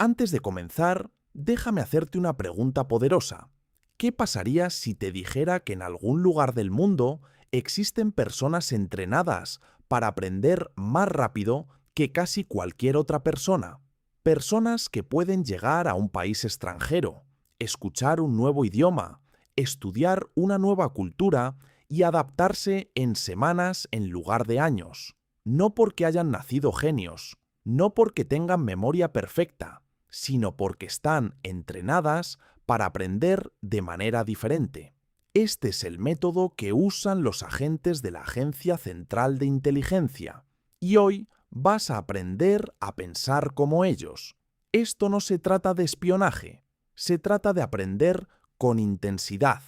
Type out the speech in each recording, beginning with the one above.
Antes de comenzar, déjame hacerte una pregunta poderosa. ¿Qué pasaría si te dijera que en algún lugar del mundo existen personas entrenadas para aprender más rápido que casi cualquier otra persona? Personas que pueden llegar a un país extranjero, escuchar un nuevo idioma, estudiar una nueva cultura y adaptarse en semanas en lugar de años. No porque hayan nacido genios, no porque tengan memoria perfecta, sino porque están entrenadas para aprender de manera diferente. Este es el método que usan los agentes de la Agencia Central de Inteligencia. Y hoy vas a aprender a pensar como ellos. Esto no se trata de espionaje, se trata de aprender con intensidad,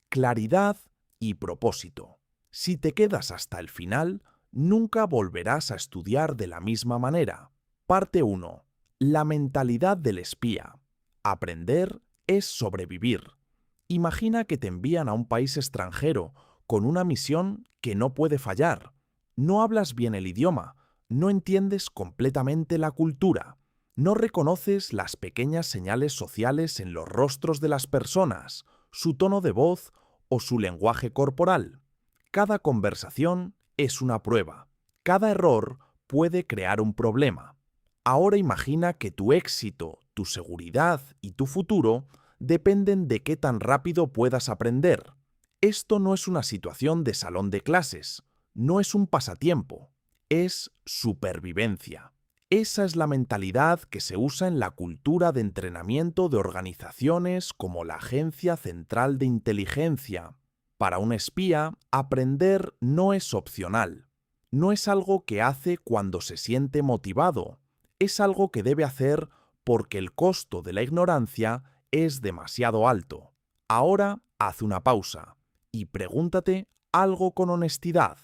claridad y propósito. Si te quedas hasta el final, nunca volverás a estudiar de la misma manera. Parte 1. La mentalidad del espía. Aprender es sobrevivir. Imagina que te envían a un país extranjero con una misión que no puede fallar. No hablas bien el idioma, no entiendes completamente la cultura, no reconoces las pequeñas señales sociales en los rostros de las personas, su tono de voz o su lenguaje corporal. Cada conversación es una prueba. Cada error puede crear un problema. Ahora imagina que tu éxito, tu seguridad y tu futuro dependen de qué tan rápido puedas aprender. Esto no es una situación de salón de clases, no es un pasatiempo, es supervivencia. Esa es la mentalidad que se usa en la cultura de entrenamiento de organizaciones como la Agencia Central de Inteligencia. Para un espía, aprender no es opcional. No es algo que hace cuando se siente motivado. Es algo que debe hacer porque el costo de la ignorancia es demasiado alto. Ahora haz una pausa y pregúntate algo con honestidad.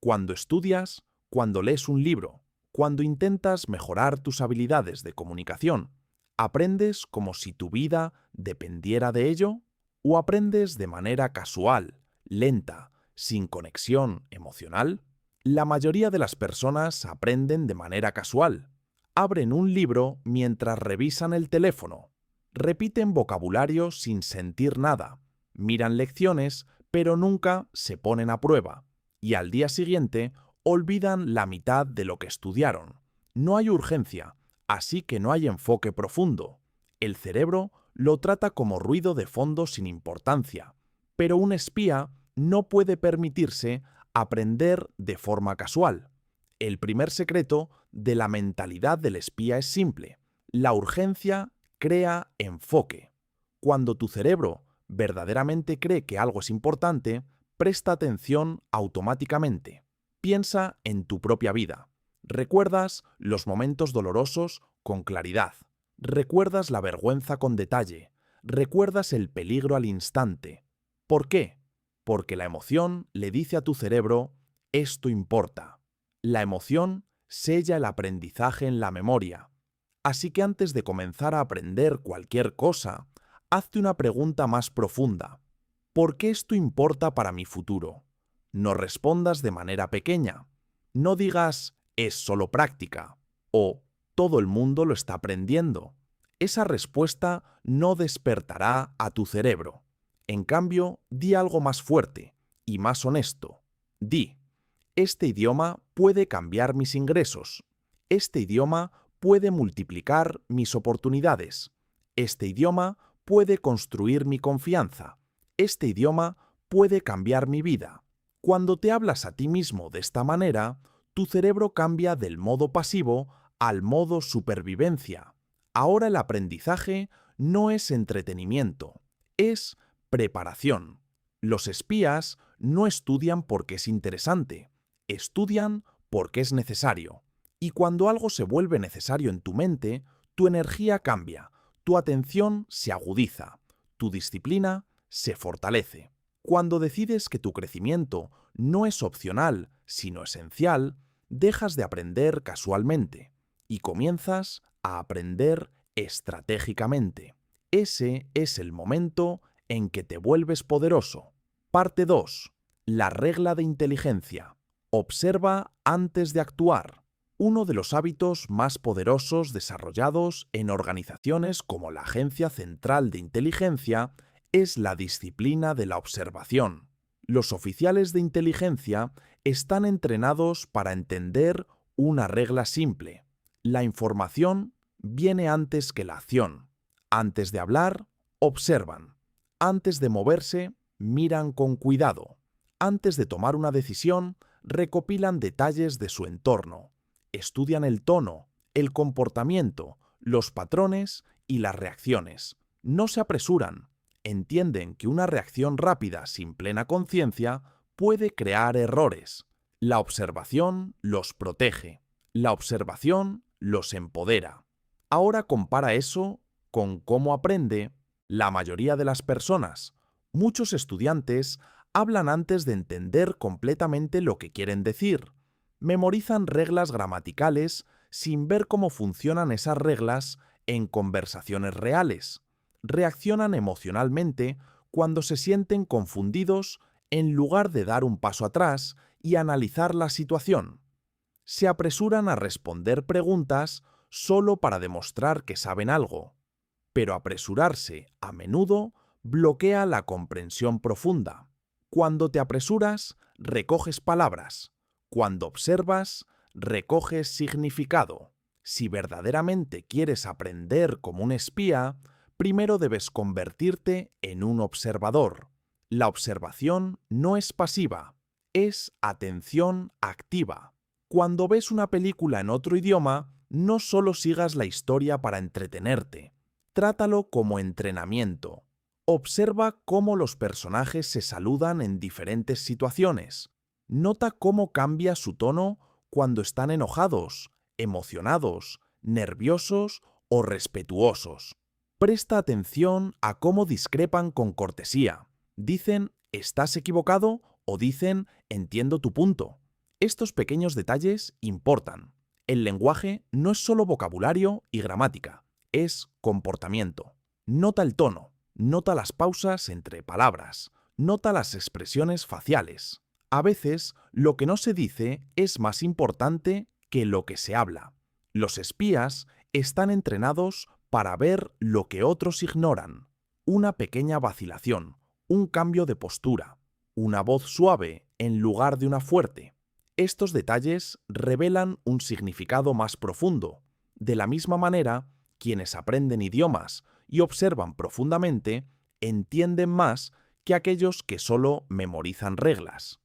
Cuando estudias, cuando lees un libro, cuando intentas mejorar tus habilidades de comunicación, ¿aprendes como si tu vida dependiera de ello? ¿O aprendes de manera casual, lenta, sin conexión emocional? La mayoría de las personas aprenden de manera casual. Abren un libro mientras revisan el teléfono. Repiten vocabulario sin sentir nada. Miran lecciones, pero nunca se ponen a prueba. Y al día siguiente olvidan la mitad de lo que estudiaron. No hay urgencia, así que no hay enfoque profundo. El cerebro lo trata como ruido de fondo sin importancia. Pero un espía no puede permitirse aprender de forma casual. El primer secreto de la mentalidad del espía es simple. La urgencia crea enfoque. Cuando tu cerebro verdaderamente cree que algo es importante, presta atención automáticamente. Piensa en tu propia vida. Recuerdas los momentos dolorosos con claridad. Recuerdas la vergüenza con detalle. Recuerdas el peligro al instante. ¿Por qué? Porque la emoción le dice a tu cerebro, esto importa. La emoción sella el aprendizaje en la memoria. Así que antes de comenzar a aprender cualquier cosa, hazte una pregunta más profunda. ¿Por qué esto importa para mi futuro? No respondas de manera pequeña. No digas, es solo práctica, o todo el mundo lo está aprendiendo. Esa respuesta no despertará a tu cerebro. En cambio, di algo más fuerte y más honesto. Di, este idioma puede cambiar mis ingresos. Este idioma puede multiplicar mis oportunidades. Este idioma puede construir mi confianza. Este idioma puede cambiar mi vida. Cuando te hablas a ti mismo de esta manera, tu cerebro cambia del modo pasivo al modo supervivencia. Ahora el aprendizaje no es entretenimiento, es preparación. Los espías no estudian porque es interesante, estudian porque es necesario. Y cuando algo se vuelve necesario en tu mente, tu energía cambia, tu atención se agudiza, tu disciplina se fortalece. Cuando decides que tu crecimiento no es opcional, sino esencial, dejas de aprender casualmente y comienzas a aprender estratégicamente. Ese es el momento en que te vuelves poderoso. Parte 2. La regla de inteligencia. Observa antes de actuar. Uno de los hábitos más poderosos desarrollados en organizaciones como la Agencia Central de Inteligencia es la disciplina de la observación. Los oficiales de inteligencia están entrenados para entender una regla simple. La información viene antes que la acción. Antes de hablar, observan. Antes de moverse, miran con cuidado. Antes de tomar una decisión, recopilan detalles de su entorno. Estudian el tono, el comportamiento, los patrones y las reacciones. No se apresuran. Entienden que una reacción rápida sin plena conciencia puede crear errores. La observación los protege. La observación los empodera. Ahora compara eso con cómo aprende la mayoría de las personas. Muchos estudiantes hablan antes de entender completamente lo que quieren decir. Memorizan reglas gramaticales sin ver cómo funcionan esas reglas en conversaciones reales. Reaccionan emocionalmente cuando se sienten confundidos en lugar de dar un paso atrás y analizar la situación. Se apresuran a responder preguntas solo para demostrar que saben algo. Pero apresurarse, a menudo, bloquea la comprensión profunda. Cuando te apresuras, recoges palabras. Cuando observas, recoges significado. Si verdaderamente quieres aprender como un espía, primero debes convertirte en un observador. La observación no es pasiva, es atención activa. Cuando ves una película en otro idioma, no solo sigas la historia para entretenerte. Trátalo como entrenamiento. Observa cómo los personajes se saludan en diferentes situaciones. Nota cómo cambia su tono cuando están enojados, emocionados, nerviosos o respetuosos. Presta atención a cómo discrepan con cortesía. Dicen «¿estás equivocado?» o dicen «entiendo tu punto». Estos pequeños detalles importan. El lenguaje no es solo vocabulario y gramática, es comportamiento. Nota el tono, nota las pausas entre palabras, nota las expresiones faciales. A veces, lo que no se dice es más importante que lo que se habla. Los espías están entrenados para ver lo que otros ignoran. Una pequeña vacilación, un cambio de postura, una voz suave en lugar de una fuerte. Estos detalles revelan un significado más profundo. De la misma manera, quienes aprenden idiomas y observan profundamente entienden más que aquellos que solo memorizan reglas.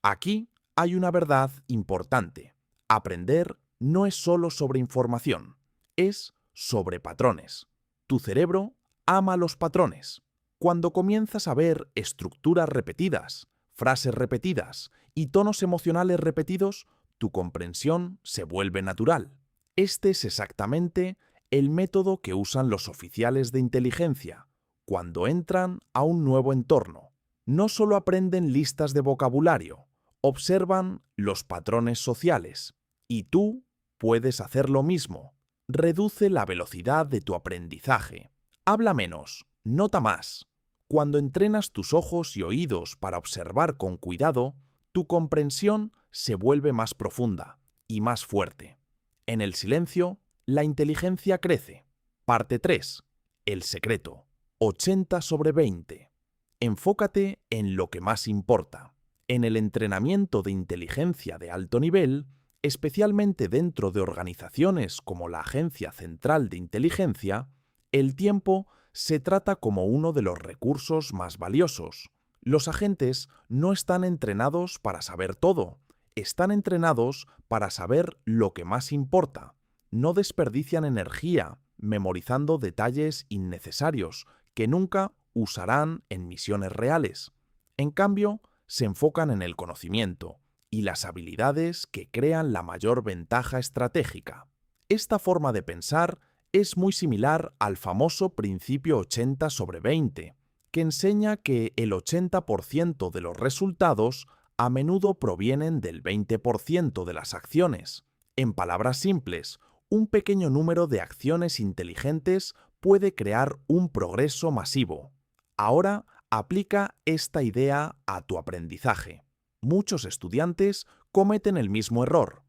Aquí hay una verdad importante. Aprender no es solo sobre información, es sobre patrones. Tu cerebro ama los patrones. Cuando comienzas a ver estructuras repetidas, frases repetidas y tonos emocionales repetidos, tu comprensión se vuelve natural. Este es exactamente el método que usan los oficiales de inteligencia cuando entran a un nuevo entorno. No solo aprenden listas de vocabulario, observan los patrones sociales. Y tú puedes hacer lo mismo. Reduce la velocidad de tu aprendizaje. Habla menos, nota más. Cuando entrenas tus ojos y oídos para observar con cuidado, tu comprensión se vuelve más profunda y más fuerte. En el silencio, la inteligencia crece. Parte 3. El secreto. 80/20. Enfócate en lo que más importa. En el entrenamiento de inteligencia de alto nivel, especialmente dentro de organizaciones como la Agencia Central de Inteligencia, el tiempo se trata como uno de los recursos más valiosos. Los agentes no están entrenados para saber todo, están entrenados para saber lo que más importa. No desperdician energía memorizando detalles innecesarios que nunca usarán en misiones reales. En cambio, se enfocan en el conocimiento y las habilidades que crean la mayor ventaja estratégica. Esta forma de pensar es muy similar al famoso principio 80/20, que enseña que el 80% de los resultados a menudo provienen del 20% de las acciones. En palabras simples, un pequeño número de acciones inteligentes puede crear un progreso masivo. Ahora, aplica esta idea a tu aprendizaje. Muchos estudiantes cometen el mismo error.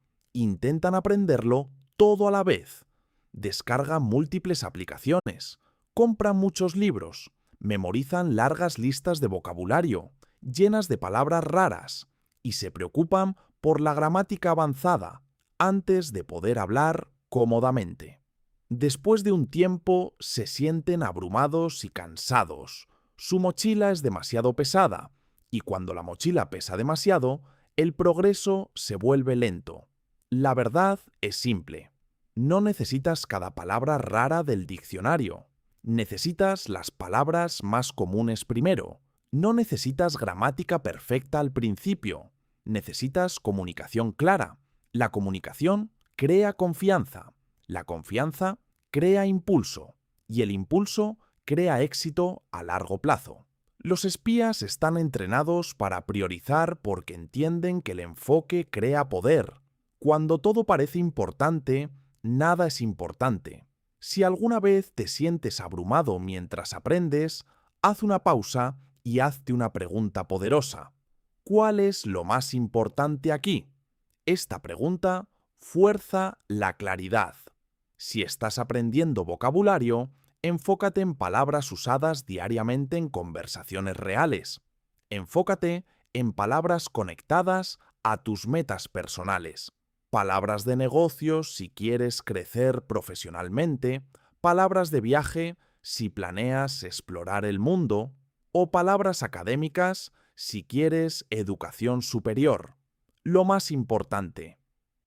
intentan aprenderlo todo a la vez. Descargan múltiples aplicaciones, compran muchos libros, memorizan largas listas de vocabulario, llenas de palabras raras, y se preocupan por la gramática avanzada antes de poder hablar cómodamente. Después de un tiempo se sienten abrumados y cansados. Su mochila es demasiado pesada, y cuando la mochila pesa demasiado, el progreso se vuelve lento. La verdad es simple. No necesitas cada palabra rara del diccionario. Necesitas las palabras más comunes primero. No necesitas gramática perfecta al principio. Necesitas comunicación clara. La comunicación crea confianza. La confianza crea impulso. Y el impulso crea éxito a largo plazo. Los espías están entrenados para priorizar porque entienden que el enfoque crea poder. Cuando todo parece importante, nada es importante. Si alguna vez te sientes abrumado mientras aprendes, haz una pausa y hazte una pregunta poderosa. ¿Cuál es lo más importante aquí? Esta pregunta fuerza la claridad. Si estás aprendiendo vocabulario, enfócate en palabras usadas diariamente en conversaciones reales. Enfócate en palabras conectadas a tus metas personales. Palabras de negocios si quieres crecer profesionalmente, palabras de viaje si planeas explorar el mundo, o palabras académicas si quieres educación superior. Lo más importante,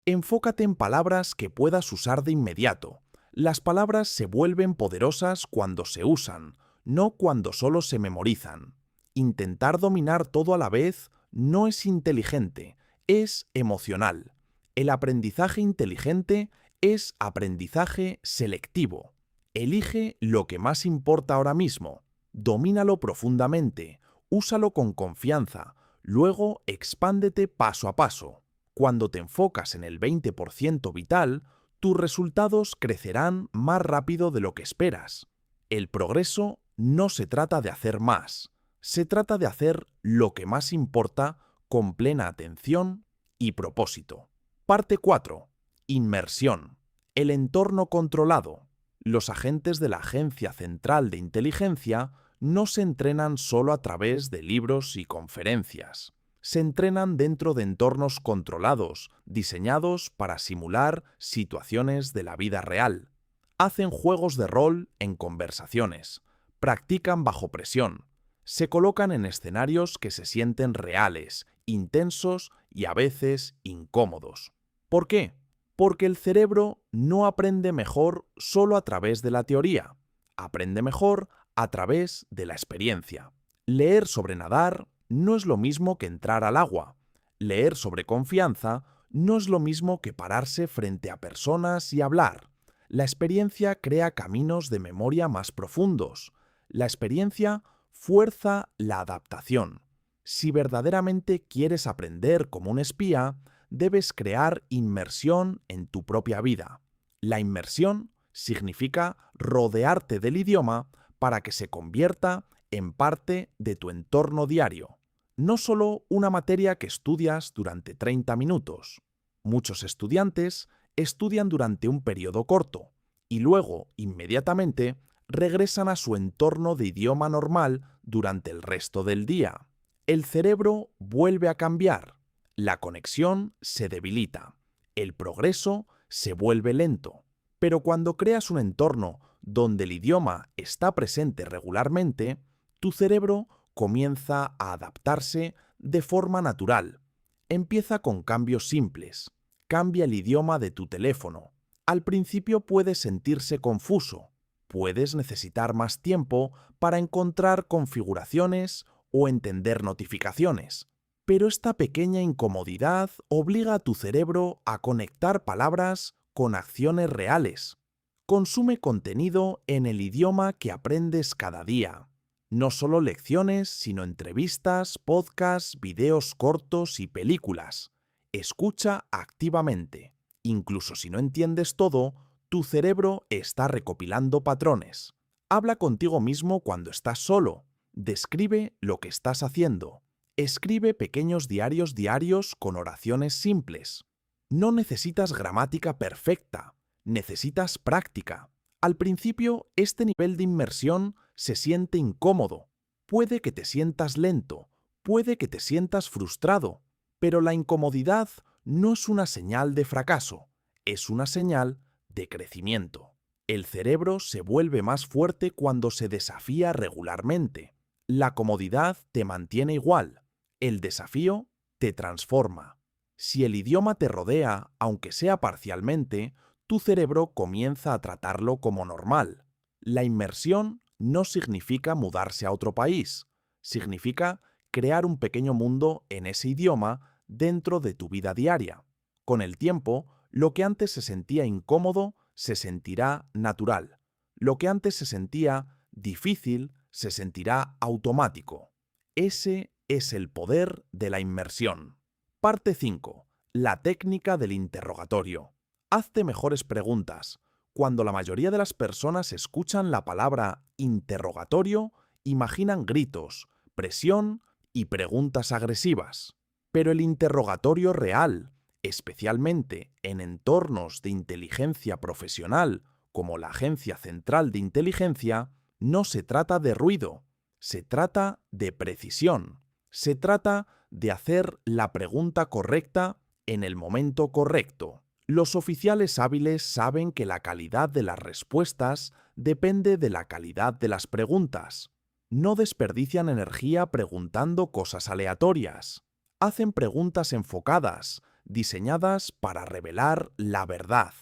enfócate en palabras que puedas usar de inmediato. Las palabras se vuelven poderosas cuando se usan, no cuando solo se memorizan. Intentar dominar todo a la vez no es inteligente, es emocional. El aprendizaje inteligente es aprendizaje selectivo. Elige lo que más importa ahora mismo, domínalo profundamente, úsalo con confianza, luego expándete paso a paso. Cuando te enfocas en el 20% vital, tus resultados crecerán más rápido de lo que esperas. El progreso no se trata de hacer más, se trata de hacer lo que más importa con plena atención y propósito. Parte 4. Inmersión. El entorno controlado. Los agentes de la Agencia Central de Inteligencia no se entrenan solo a través de libros y conferencias. Se entrenan dentro de entornos controlados, diseñados para simular situaciones de la vida real. Hacen juegos de rol en conversaciones, practican bajo presión, se colocan en escenarios que se sienten reales, intensos y a veces incómodos. ¿Por qué? Porque el cerebro no aprende mejor solo a través de la teoría, aprende mejor a través de la experiencia. Leer sobre nadar no es lo mismo que entrar al agua. Leer sobre confianza no es lo mismo que pararse frente a personas y hablar. La experiencia crea caminos de memoria más profundos. La experiencia fuerza la adaptación. Si verdaderamente quieres aprender como un espía, debes crear inmersión en tu propia vida. La inmersión significa rodearte del idioma para que se convierta en parte de tu entorno diario. No solo una materia que estudias durante 30 minutos. Muchos estudiantes estudian durante un periodo corto y luego, inmediatamente, regresan a su entorno de idioma normal durante el resto del día. El cerebro vuelve a cambiar, la conexión se debilita, el progreso se vuelve lento. Pero cuando creas un entorno donde el idioma está presente regularmente, tu cerebro comienza a adaptarse de forma natural. Empieza con cambios simples. Cambia el idioma de tu teléfono. Al principio puede sentirse confuso. Puedes necesitar más tiempo para encontrar configuraciones o entender notificaciones. Pero esta pequeña incomodidad obliga a tu cerebro a conectar palabras con acciones reales. Consume contenido en el idioma que aprendes cada día. No solo lecciones, sino entrevistas, podcasts, videos cortos y películas. Escucha activamente. Incluso si no entiendes todo, tu cerebro está recopilando patrones. Habla contigo mismo cuando estás solo. Describe lo que estás haciendo. Escribe pequeños diarios con oraciones simples. No necesitas gramática perfecta, necesitas práctica. Al principio, este nivel de inmersión se siente incómodo. Puede que te sientas lento, puede que te sientas frustrado, pero la incomodidad no es una señal de fracaso, es una señal de crecimiento. El cerebro se vuelve más fuerte cuando se desafía regularmente. La comodidad te mantiene igual, el desafío te transforma. Si el idioma te rodea, aunque sea parcialmente, tu cerebro comienza a tratarlo como normal. La inmersión no significa mudarse a otro país, significa crear un pequeño mundo en ese idioma dentro de tu vida diaria. Con el tiempo, lo que antes se sentía incómodo se sentirá natural. Lo que antes se sentía difícil se sentirá automático. Ese es el poder de la inmersión. Parte 5. La técnica del interrogatorio. Hazte mejores preguntas. Cuando la mayoría de las personas escuchan la palabra interrogatorio, imaginan gritos, presión y preguntas agresivas. Pero el interrogatorio real, especialmente en entornos de inteligencia profesional como la Agencia Central de Inteligencia, no se trata de ruido, se trata de precisión, se trata de hacer la pregunta correcta en el momento correcto. Los oficiales hábiles saben que la calidad de las respuestas depende de la calidad de las preguntas. No desperdician energía preguntando cosas aleatorias. Hacen preguntas enfocadas, diseñadas para revelar la verdad,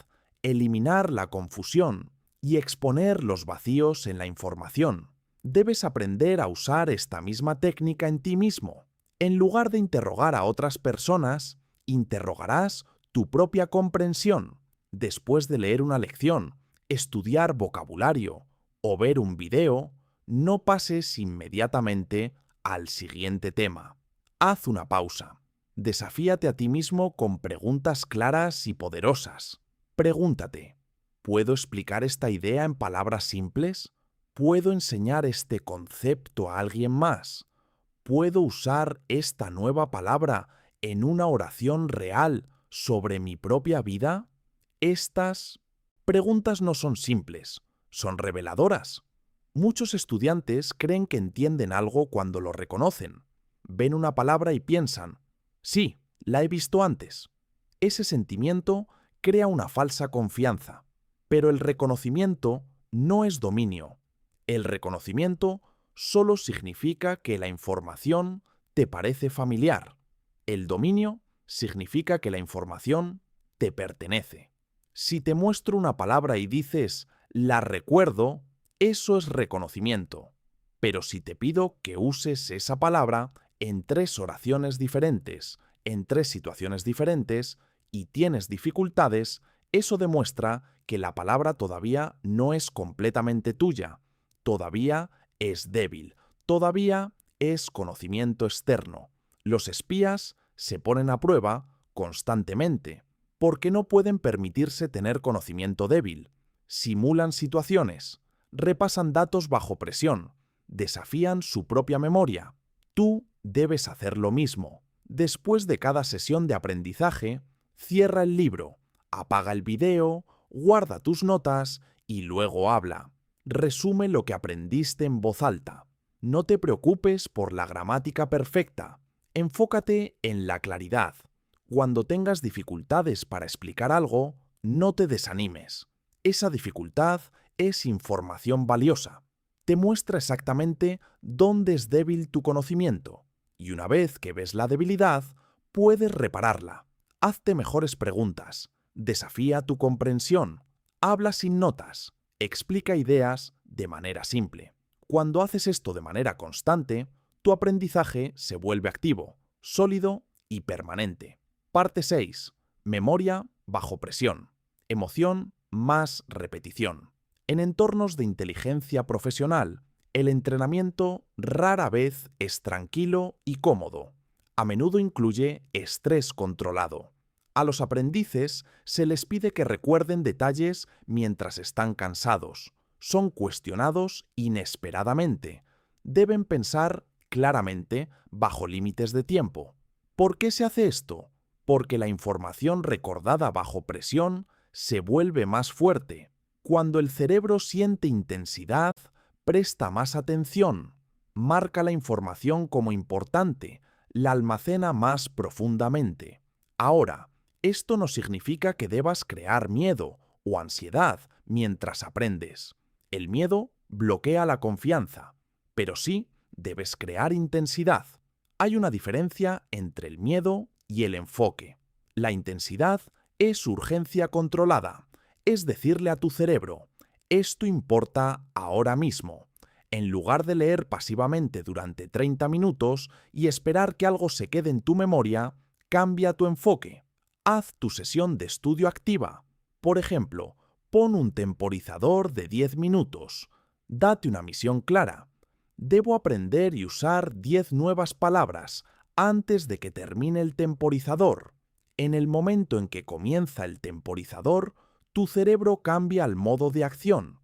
eliminar la confusión y exponer los vacíos en la información. Debes aprender a usar esta misma técnica en ti mismo. En lugar de interrogar a otras personas, interrogarás tu propia comprensión. Después de leer una lección, estudiar vocabulario o ver un video, no pases inmediatamente al siguiente tema. Haz una pausa. Desafíate a ti mismo con preguntas claras y poderosas. Pregúntate, ¿puedo explicar esta idea en palabras simples? ¿Puedo enseñar este concepto a alguien más? ¿Puedo usar esta nueva palabra en una oración real sobre mi propia vida? Estas preguntas no son simples, son reveladoras. Muchos estudiantes creen que entienden algo cuando lo reconocen. Ven una palabra y piensan, sí, la he visto antes. Ese sentimiento crea una falsa confianza, pero el reconocimiento no es dominio. El reconocimiento solo significa que la información te parece familiar. El dominio significa que la información te pertenece. Si te muestro una palabra y dices, la recuerdo, eso es reconocimiento. Pero si te pido que uses esa palabra en 3 oraciones diferentes, en 3 situaciones diferentes, y tienes dificultades, eso demuestra que la palabra todavía no es completamente tuya, todavía es débil, todavía es conocimiento externo. Los espías se ponen a prueba constantemente, porque no pueden permitirse tener conocimiento débil. Simulan situaciones, repasan datos bajo presión, desafían su propia memoria. Tú debes hacer lo mismo. Después de cada sesión de aprendizaje, cierra el libro, apaga el video, guarda tus notas y luego habla. Resume lo que aprendiste en voz alta. No te preocupes por la gramática perfecta. Enfócate en la claridad. Cuando tengas dificultades para explicar algo, no te desanimes. Esa dificultad es información valiosa. Te muestra exactamente dónde es débil tu conocimiento. Y una vez que ves la debilidad, puedes repararla. Hazte mejores preguntas. Desafía tu comprensión. Habla sin notas. Explica ideas de manera simple. Cuando haces esto de manera constante, tu aprendizaje se vuelve activo, sólido y permanente. Parte 6. Memoria bajo presión. Emoción más repetición. En entornos de inteligencia profesional, el entrenamiento rara vez es tranquilo y cómodo. A menudo incluye estrés controlado. A los aprendices se les pide que recuerden detalles mientras están cansados. Son cuestionados inesperadamente. Deben pensar claramente bajo límites de tiempo. ¿Por qué se hace esto? Porque la información recordada bajo presión se vuelve más fuerte. Cuando el cerebro siente intensidad, presta más atención, marca la información como importante, la almacena más profundamente. Ahora, esto no significa que debas crear miedo o ansiedad mientras aprendes. El miedo bloquea la confianza, pero sí debes crear intensidad. Hay una diferencia entre el miedo y el enfoque. La intensidad es urgencia controlada, es decirle a tu cerebro, esto importa ahora mismo. En lugar de leer pasivamente durante 30 minutos y esperar que algo se quede en tu memoria, cambia tu enfoque. Haz tu sesión de estudio activa. Por ejemplo, pon un temporizador de 10 minutos. Date una misión clara. Debo aprender y usar 10 nuevas palabras antes de que termine el temporizador. En el momento en que comienza el temporizador, tu cerebro cambia al modo de acción.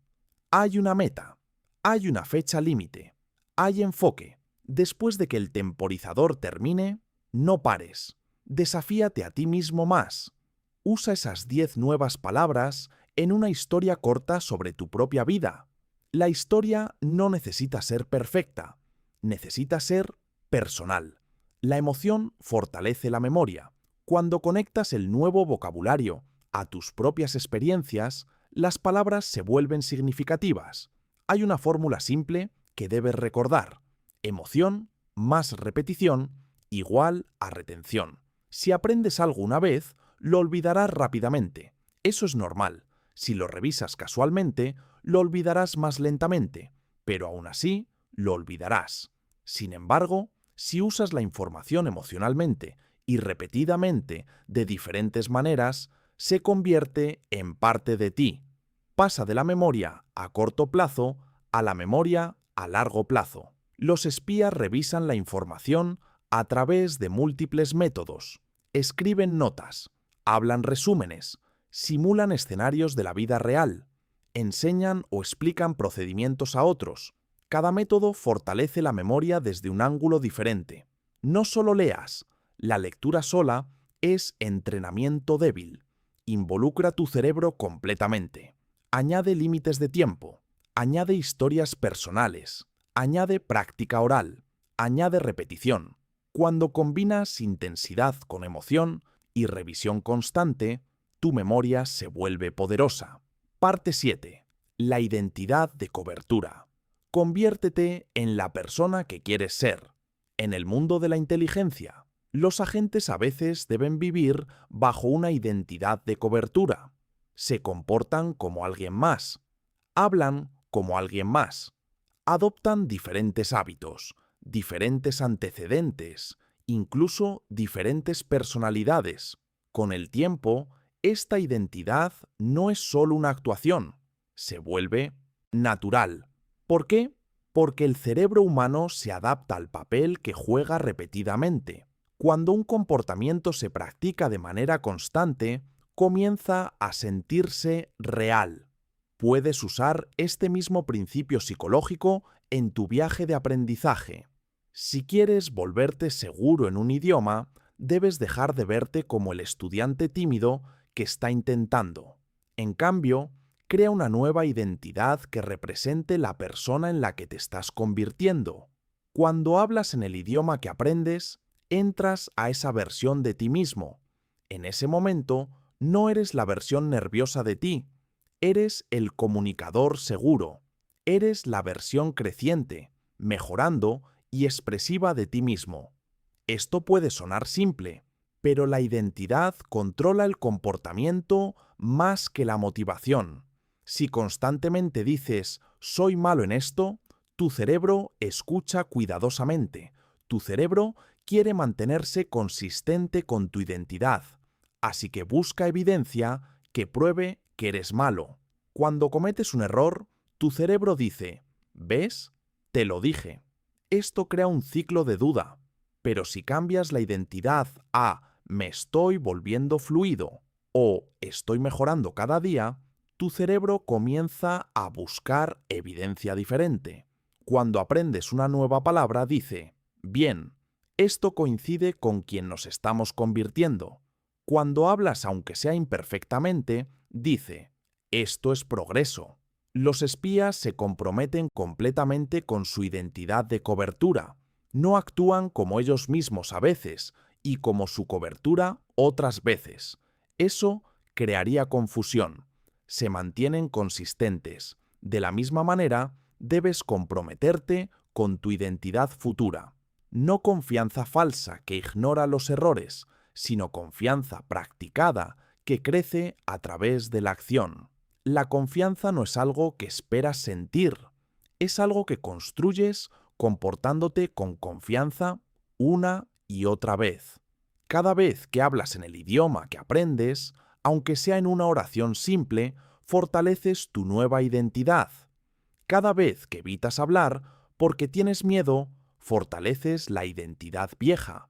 Hay una meta, hay una fecha límite, hay enfoque. Después de que el temporizador termine, no pares. Desafíate a ti mismo más. Usa esas 10 nuevas palabras en una historia corta sobre tu propia vida. La historia no necesita ser perfecta, necesita ser personal. La emoción fortalece la memoria. Cuando conectas el nuevo vocabulario a tus propias experiencias, las palabras se vuelven significativas. Hay una fórmula simple que debes recordar. Emoción más repetición igual a retención. Si aprendes algo una vez, lo olvidarás rápidamente. Eso es normal. Si lo revisas casualmente, lo olvidarás más lentamente, pero aún así lo olvidarás. Sin embargo, si usas la información emocionalmente y repetidamente de diferentes maneras, se convierte en parte de ti. Pasa de la memoria a corto plazo a la memoria a largo plazo. Los espías revisan la información a través de múltiples métodos. Escriben notas, hablan resúmenes, simulan escenarios de la vida real, enseñan o explican procedimientos a otros. Cada método fortalece la memoria desde un ángulo diferente. No solo leas, la lectura sola es entrenamiento débil. Involucra tu cerebro completamente. Añade límites de tiempo, añade historias personales, añade práctica oral, añade repetición. Cuando combinas intensidad con emoción y revisión constante, tu memoria se vuelve poderosa. Parte 7. La identidad de cobertura. Conviértete en la persona que quieres ser. En el mundo de la inteligencia, los agentes a veces deben vivir bajo una identidad de cobertura. Se comportan como alguien más, hablan como alguien más, adoptan diferentes hábitos, diferentes antecedentes, incluso diferentes personalidades. Con el tiempo, esta identidad no es solo una actuación, se vuelve natural. ¿Por qué? Porque el cerebro humano se adapta al papel que juega repetidamente. Cuando un comportamiento se practica de manera constante, comienza a sentirse real. Puedes usar este mismo principio psicológico en tu viaje de aprendizaje. Si quieres volverte seguro en un idioma, debes dejar de verte como el estudiante tímido que está intentando. En cambio, crea una nueva identidad que represente la persona en la que te estás convirtiendo. Cuando hablas en el idioma que aprendes, entras a esa versión de ti mismo. En ese momento, no eres la versión nerviosa de ti, eres el comunicador seguro, eres la versión creciente, mejorando y expresiva de ti mismo. Esto puede sonar simple, pero la identidad controla el comportamiento más que la motivación. Si constantemente dices «soy malo en esto», tu cerebro escucha cuidadosamente. Tu cerebro quiere mantenerse consistente con tu identidad, así que busca evidencia que pruebe que eres malo. Cuando cometes un error, tu cerebro dice «¿ves? Te lo dije». Esto crea un ciclo de duda, pero si cambias la identidad a «me estoy volviendo fluido» o «estoy mejorando cada día», tu cerebro comienza a buscar evidencia diferente. Cuando aprendes una nueva palabra, dice «bien, esto coincide con quien nos estamos convirtiendo». Cuando hablas, aunque sea imperfectamente, dice, esto es progreso. Los espías se comprometen completamente con su identidad de cobertura. No actúan como ellos mismos a veces y como su cobertura otras veces. Eso crearía confusión. Se mantienen consistentes. De la misma manera, debes comprometerte con tu identidad futura. No confianza falsa que ignora los errores, sino confianza practicada que crece a través de la acción. La confianza no es algo que esperas sentir, es algo que construyes comportándote con confianza una y otra vez. Cada vez que hablas en el idioma que aprendes, aunque sea en una oración simple, fortaleces tu nueva identidad. Cada vez que evitas hablar porque tienes miedo, fortaleces la identidad vieja.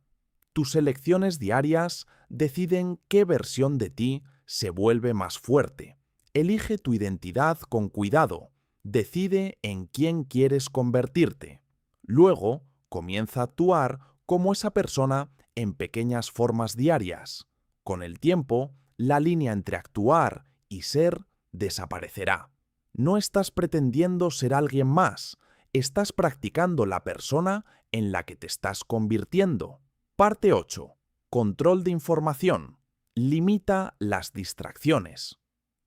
Tus elecciones diarias deciden qué versión de ti se vuelve más fuerte. Elige tu identidad con cuidado. Decide en quién quieres convertirte. Luego, comienza a actuar como esa persona en pequeñas formas diarias. Con el tiempo, la línea entre actuar y ser desaparecerá. No estás pretendiendo ser alguien más, estás practicando la persona en la que te estás convirtiendo. Parte 8. Control de información. Limita las distracciones.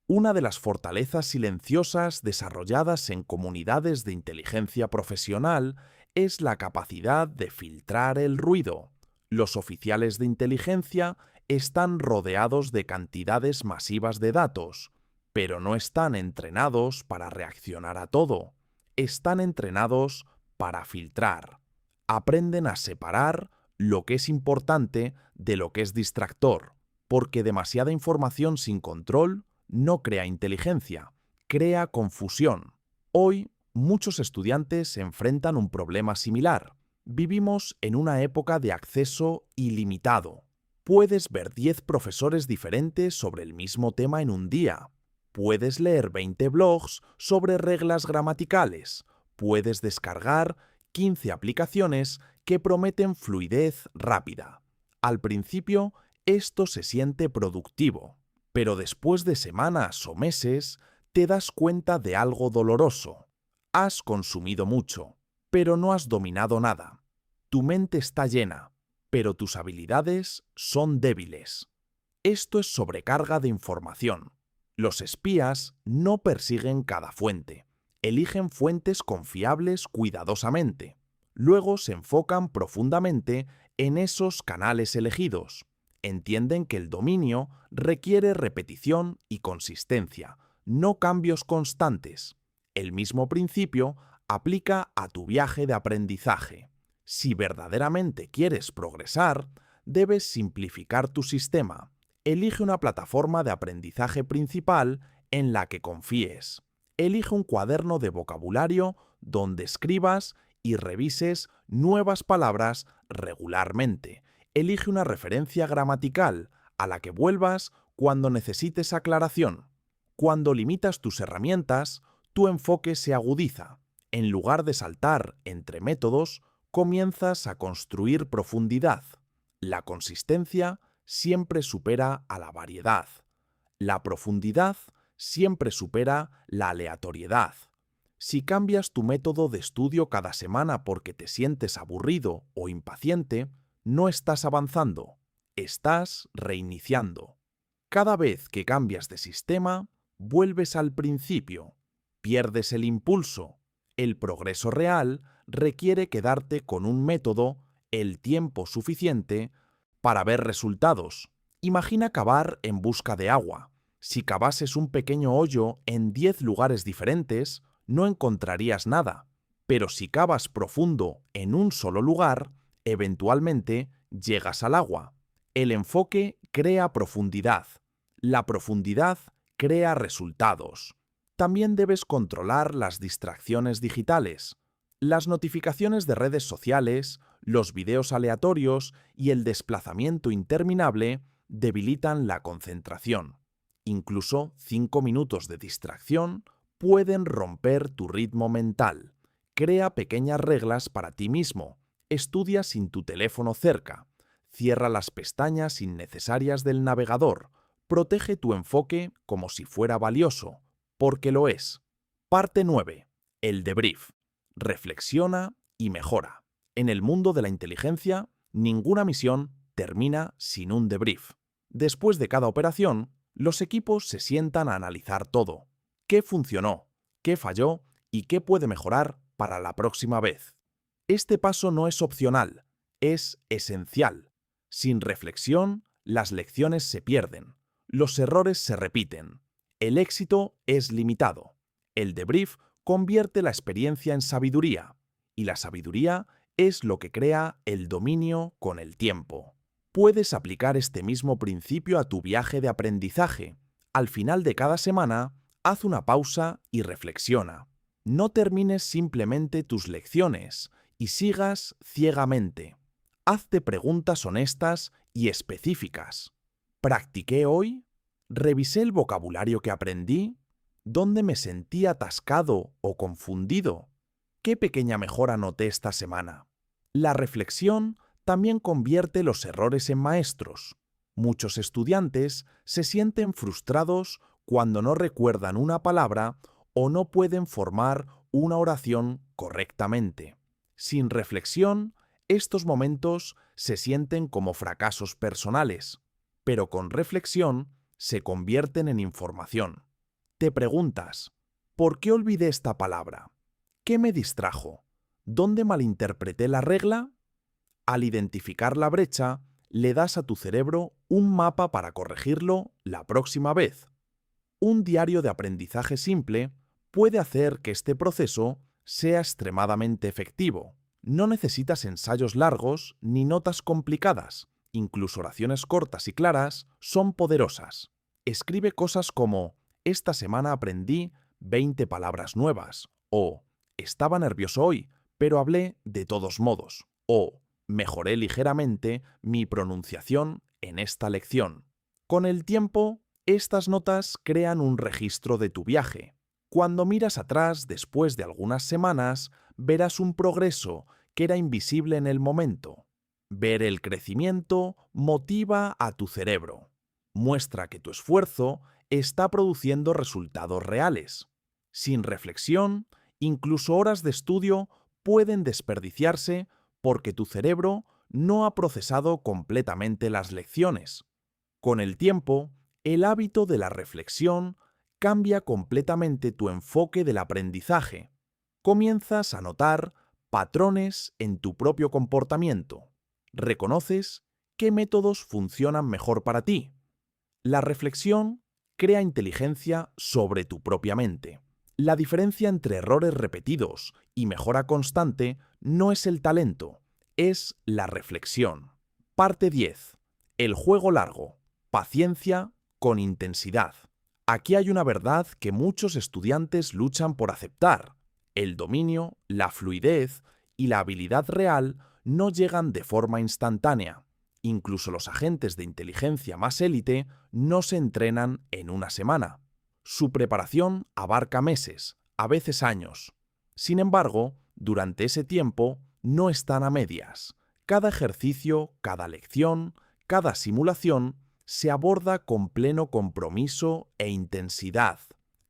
Una de las fortalezas silenciosas desarrolladas en comunidades de inteligencia profesional es la capacidad de filtrar el ruido. Los oficiales de inteligencia están rodeados de cantidades masivas de datos, pero no están entrenados para reaccionar a todo. Están entrenados para filtrar. Aprenden a separar lo que es importante de lo que es distractor, porque demasiada información sin control no crea inteligencia, crea confusión. Hoy, muchos estudiantes se enfrentan un problema similar. Vivimos en una época de acceso ilimitado. Puedes ver 10 profesores diferentes sobre el mismo tema en un día. Puedes leer 20 blogs sobre reglas gramaticales. Puedes descargar 15 aplicaciones que prometen fluidez rápida. Al principio, esto se siente productivo, pero después de semanas o meses, te das cuenta de algo doloroso. Has consumido mucho, pero no has dominado nada. Tu mente está llena, pero tus habilidades son débiles. Esto es sobrecarga de información. Los espías no persiguen cada fuente. Eligen fuentes confiables cuidadosamente. Luego se enfocan profundamente en esos canales elegidos. Entienden que el dominio requiere repetición y consistencia, no cambios constantes. El mismo principio aplica a tu viaje de aprendizaje. Si verdaderamente quieres progresar, debes simplificar tu sistema. Elige una plataforma de aprendizaje principal en la que confíes. Elige un cuaderno de vocabulario donde escribas y revises nuevas palabras regularmente. Elige una referencia gramatical a la que vuelvas cuando necesites aclaración. Cuando limitas tus herramientas, tu enfoque se agudiza. En lugar de saltar entre métodos, comienzas a construir profundidad. La consistencia siempre supera a la variedad. La profundidad siempre supera la aleatoriedad. Si cambias tu método de estudio cada semana porque te sientes aburrido o impaciente, no estás avanzando, estás reiniciando. Cada vez que cambias de sistema, vuelves al principio, pierdes el impulso. El progreso real requiere quedarte con un método el tiempo suficiente para ver resultados. Imagina cavar en busca de agua. Si cavases un pequeño hoyo en 10 lugares diferentes, no encontrarías nada. Pero si cavas profundo en un solo lugar, eventualmente llegas al agua. El enfoque crea profundidad. La profundidad crea resultados. También debes controlar las distracciones digitales. Las notificaciones de redes sociales, los videos aleatorios y el desplazamiento interminable debilitan la concentración. Incluso 5 minutos de distracción pueden romper tu ritmo mental. Crea pequeñas reglas para ti mismo. Estudia sin tu teléfono cerca. cierra las pestañas innecesarias del navegador. Protege tu enfoque como si fuera valioso, porque lo es. Parte 9. El debrief. Reflexiona y mejora. En el mundo de la inteligencia, ninguna misión termina sin un debrief. Después de cada operación, los equipos se sientan a analizar todo. ¿Qué funcionó? ¿Qué falló? ¿Y qué puede mejorar para la próxima vez? Este paso no es opcional, es esencial. Sin reflexión, las lecciones se pierden, los errores se repiten, el éxito es limitado. El debrief convierte la experiencia en sabiduría, y la sabiduría es lo que crea el dominio con el tiempo. Puedes aplicar este mismo principio a tu viaje de aprendizaje. Al final de cada semana, haz una pausa y reflexiona. No termines simplemente tus lecciones y sigas ciegamente. Hazte preguntas honestas y específicas. ¿Practiqué hoy? ¿Revisé el vocabulario que aprendí? ¿Dónde me sentí atascado o confundido? ¿Qué pequeña mejora noté esta semana? La reflexión también convierte los errores en maestros. Muchos estudiantes se sienten frustrados cuando no recuerdan una palabra o no pueden formar una oración correctamente. Sin reflexión, estos momentos se sienten como fracasos personales, pero con reflexión se convierten en información. Te preguntas, ¿por qué olvidé esta palabra? ¿Qué me distrajo? ¿Dónde malinterpreté la regla? Al identificar la brecha, le das a tu cerebro un mapa para corregirlo la próxima vez. Un diario de aprendizaje simple puede hacer que este proceso sea extremadamente efectivo. No necesitas ensayos largos ni notas complicadas. Incluso oraciones cortas y claras son poderosas. Escribe cosas como: esta semana aprendí 20 palabras nuevas, o estaba nervioso hoy, pero hablé de todos modos, o mejoré ligeramente mi pronunciación en esta lección. Con el tiempo, estas notas crean un registro de tu viaje. Cuando miras atrás después de algunas semanas, verás un progreso que era invisible en el momento. Ver el crecimiento motiva a tu cerebro. Muestra que tu esfuerzo está produciendo resultados reales. Sin reflexión, incluso horas de estudio pueden desperdiciarse porque tu cerebro no ha procesado completamente las lecciones. Con el tiempo, el hábito de la reflexión cambia completamente tu enfoque del aprendizaje. Comienzas a notar patrones en tu propio comportamiento. Reconoces qué métodos funcionan mejor para ti. La reflexión crea inteligencia sobre tu propia mente. La diferencia entre errores repetidos y mejora constante no es el talento, es la reflexión. Parte 10. El juego largo. Paciencia con intensidad. Aquí hay una verdad que muchos estudiantes luchan por aceptar. El dominio, la fluidez y la habilidad real no llegan de forma instantánea. Incluso los agentes de inteligencia más élite no se entrenan en una semana. Su preparación abarca meses, a veces años. Sin embargo, durante ese tiempo no están a medias. Cada ejercicio, cada lección, cada simulación se aborda con pleno compromiso e intensidad.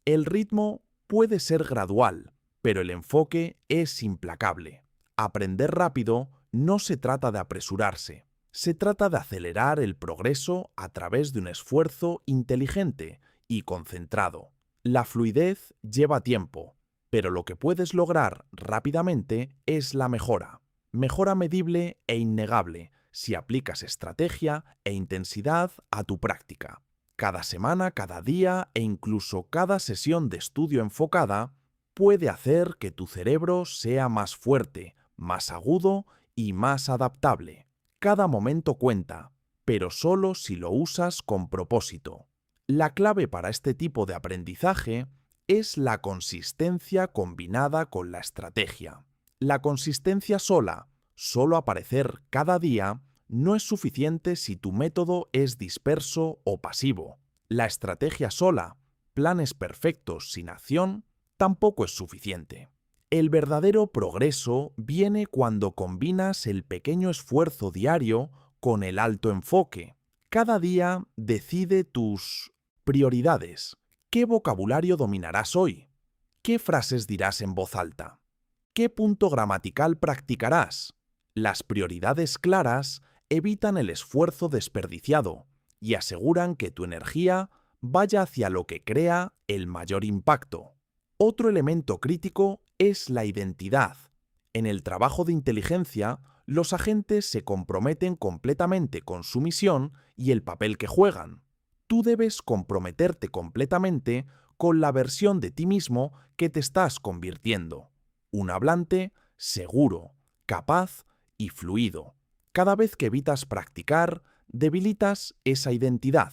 El ritmo puede ser gradual, pero el enfoque es implacable. Aprender rápido no se trata de apresurarse. Se trata de acelerar el progreso a través de un esfuerzo inteligente y concentrado. La fluidez lleva tiempo, pero lo que puedes lograr rápidamente es la mejora. Mejora medible e innegable si aplicas estrategia e intensidad a tu práctica. Cada semana, cada día e incluso cada sesión de estudio enfocada puede hacer que tu cerebro sea más fuerte, más agudo y más adaptable. Cada momento cuenta, pero solo si lo usas con propósito. La clave para este tipo de aprendizaje es la consistencia combinada con la estrategia. La consistencia sola, solo aparecer cada día, no es suficiente si tu método es disperso o pasivo. La estrategia sola, planes perfectos sin acción, tampoco es suficiente. El verdadero progreso viene cuando combinas el pequeño esfuerzo diario con el alto enfoque. Cada día decide tus prioridades. ¿Qué vocabulario dominarás hoy? ¿Qué frases dirás en voz alta? ¿Qué punto gramatical practicarás? Las prioridades claras evitan el esfuerzo desperdiciado y aseguran que tu energía vaya hacia lo que crea el mayor impacto. Otro elemento crítico es la identidad. En el trabajo de inteligencia, los agentes se comprometen completamente con su misión y el papel que juegan. Tú debes comprometerte completamente con la versión de ti mismo que te estás convirtiendo. Un hablante seguro, capaz y fluido. Cada vez que evitas practicar, debilitas esa identidad.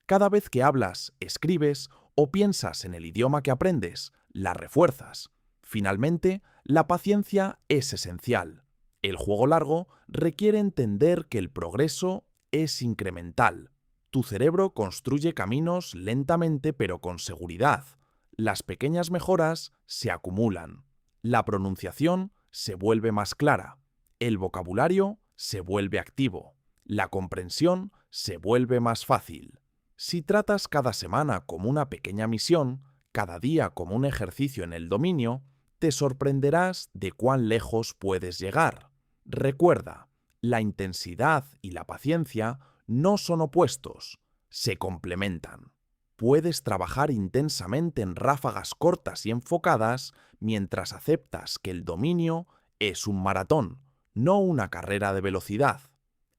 Cada vez que hablas, escribes o piensas en el idioma que aprendes, la refuerzas. Finalmente, la paciencia es esencial. El juego largo requiere entender que el progreso es incremental. Tu cerebro construye caminos lentamente pero con seguridad. Las pequeñas mejoras se acumulan. La pronunciación se vuelve más clara. El vocabulario se vuelve activo. La comprensión se vuelve más fácil. Si tratas cada semana como una pequeña misión, cada día como un ejercicio en el dominio, te sorprenderás de cuán lejos puedes llegar. Recuerda, la intensidad y la paciencia no son opuestos, se complementan. Puedes trabajar intensamente en ráfagas cortas y enfocadas mientras aceptas que el dominio es un maratón, no una carrera de velocidad.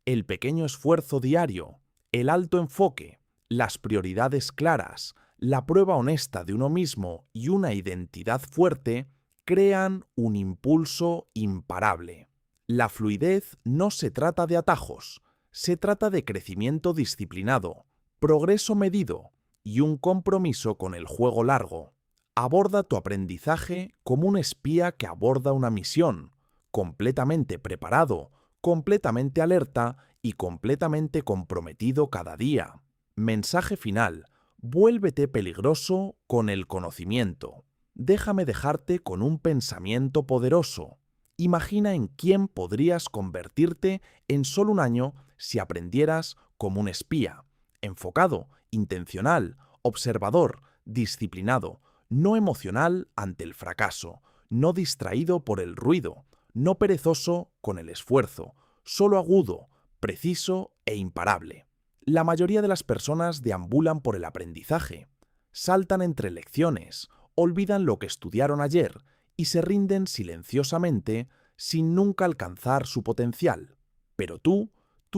El pequeño esfuerzo diario, el alto enfoque, las prioridades claras, la prueba honesta de uno mismo y una identidad fuerte crean un impulso imparable. La fluidez no se trata de atajos, se trata de crecimiento disciplinado, progreso medido y un compromiso con el juego largo. Aborda tu aprendizaje como un espía que aborda una misión, completamente preparado, completamente alerta y completamente comprometido cada día. Mensaje final. Vuélvete peligroso con el conocimiento. Déjame dejarte con un pensamiento poderoso. Imagina en quién podrías convertirte en solo un año si aprendieras como un espía. Enfocado, intencional, observador, disciplinado, no emocional ante el fracaso, no distraído por el ruido, no perezoso con el esfuerzo, solo agudo, preciso e imparable. La mayoría de las personas deambulan por el aprendizaje, saltan entre lecciones, olvidan lo que estudiaron ayer y se rinden silenciosamente sin nunca alcanzar su potencial. Pero tú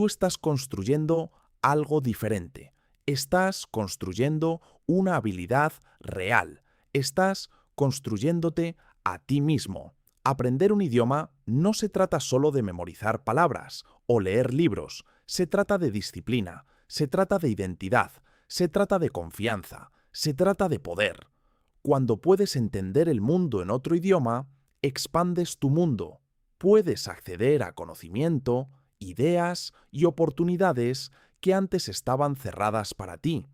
estás construyendo algo diferente. Estás construyendo una habilidad real. Estás construyéndote a ti mismo. Aprender un idioma no se trata solo de memorizar palabras o leer libros. Se trata de disciplina, se trata de identidad, se trata de confianza, se trata de poder. Cuando puedes entender el mundo en otro idioma, expandes tu mundo. Puedes acceder a conocimiento, ideas y oportunidades que antes estaban cerradas para ti.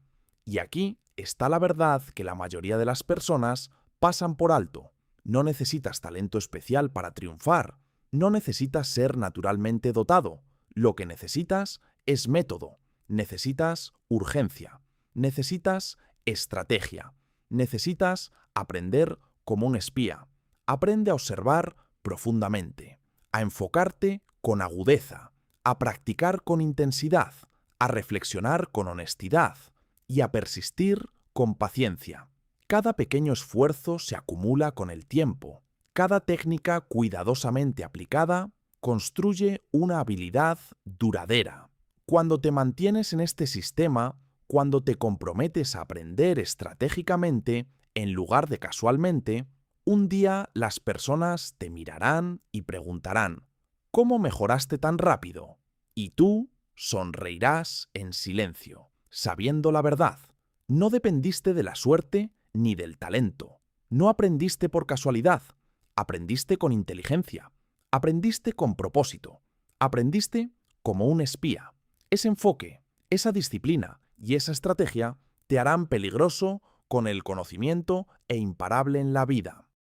Y aquí está la verdad que la mayoría de las personas pasan por alto. No necesitas talento especial para triunfar. No necesitas ser naturalmente dotado. Lo que necesitas es método. Necesitas urgencia. Necesitas estrategia. Necesitas aprender como un espía. Aprende a observar profundamente, a enfocarte con agudeza, a practicar con intensidad, a reflexionar con honestidad y a persistir con paciencia. Cada pequeño esfuerzo se acumula con el tiempo. Cada técnica cuidadosamente aplicada construye una habilidad duradera. Cuando te mantienes en este sistema, cuando te comprometes a aprender estratégicamente en lugar de casualmente, un día las personas te mirarán y preguntarán, ¿cómo mejoraste tan rápido? Y tú sonreirás en silencio, sabiendo la verdad. No dependiste de la suerte ni del talento. No aprendiste por casualidad. Aprendiste con inteligencia. Aprendiste con propósito. Aprendiste como un espía. Ese enfoque, esa disciplina y esa estrategia te harán peligroso con el conocimiento e imparable en la vida.